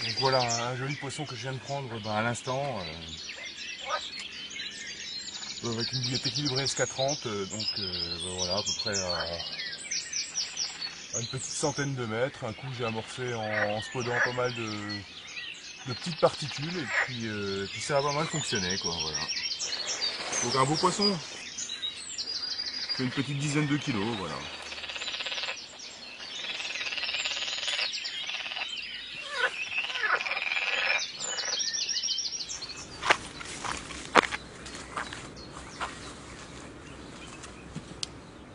Donc voilà, un joli poisson que je viens de prendre à l'instant, avec une billette équilibrée SK30, voilà, à peu près à une petite centaine de mètres. Un coup j'ai amorcé en spodant pas mal de petites particules et puis ça a pas mal fonctionné quoi, voilà. Donc un beau poisson, fait une petite dizaine de kilos, voilà.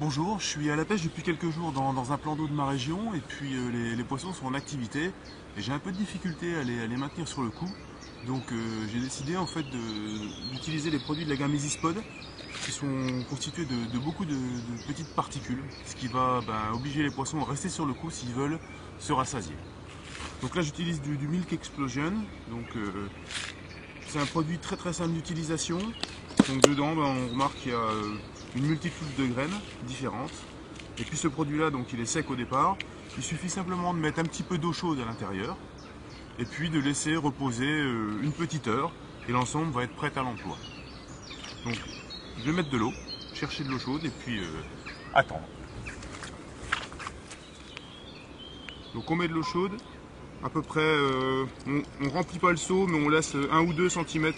Bonjour, je suis à la pêche depuis quelques jours dans un plan d'eau de ma région et puis les poissons sont en activité et j'ai un peu de difficulté à les maintenir sur le coup. Donc j'ai décidé en fait d'utiliser les produits de la gamme EasySpod qui sont constitués de beaucoup de petites particules, ce qui va obliger les poissons à rester sur le coup s'ils veulent se rassasier. Donc là j'utilise du Milk Explosion, donc c'est un produit très très simple d'utilisation. Donc dedans on remarque qu'il y a une multitude de graines différentes. Et puis ce produit là donc il est sec au départ. Il suffit simplement de mettre un petit peu d'eau chaude à l'intérieur et puis de laisser reposer une petite heure et l'ensemble va être prêt à l'emploi. Donc je vais mettre de l'eau, chercher de l'eau chaude et puis attendre. Donc on met de l'eau chaude, à peu près, on remplit pas le seau mais on laisse 1 ou 2 cm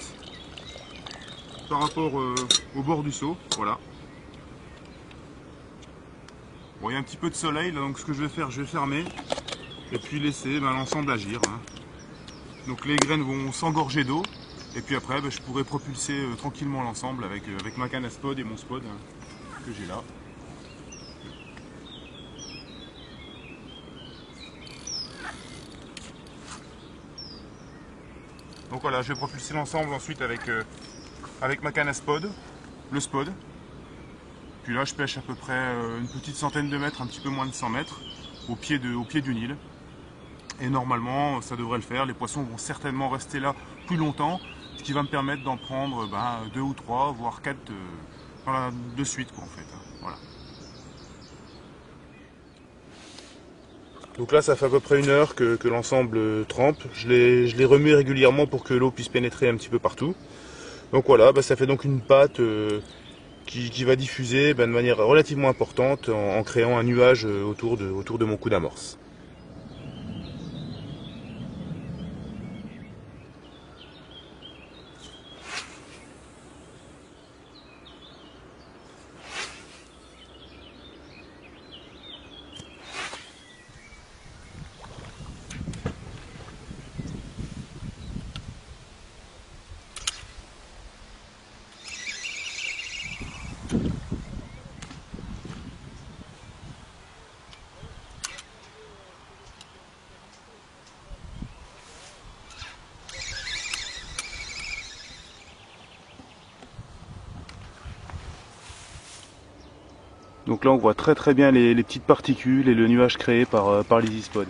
par rapport au bord du seau, voilà. Bon, il y a un petit peu de soleil là, donc ce que je vais faire, je vais fermer et puis laisser l'ensemble agir. Hein. Donc les graines vont s'engorger d'eau et puis après je pourrai propulser tranquillement l'ensemble avec ma canne à spod et mon spod que j'ai là. Donc voilà, je vais propulser l'ensemble ensuite avec ma canne à spod, le spod. Puis là je pêche à peu près une petite centaine de mètres, un petit peu moins de 100 mètres, au pied d'une île. Et normalement ça devrait le faire, les poissons vont certainement rester là plus longtemps, ce qui va me permettre d'en prendre 2 ou 3, voire 4 de suite quoi, en fait. Voilà. Donc là ça fait à peu près 1 heure que l'ensemble trempe, je les remue régulièrement pour que l'eau puisse pénétrer un petit peu partout. Donc voilà, ça fait donc une pâte qui va diffuser de manière relativement importante en créant un nuage autour de mon coup d'amorce. Donc là on voit très très bien les petites particules et le nuage créé par l'EasySpod.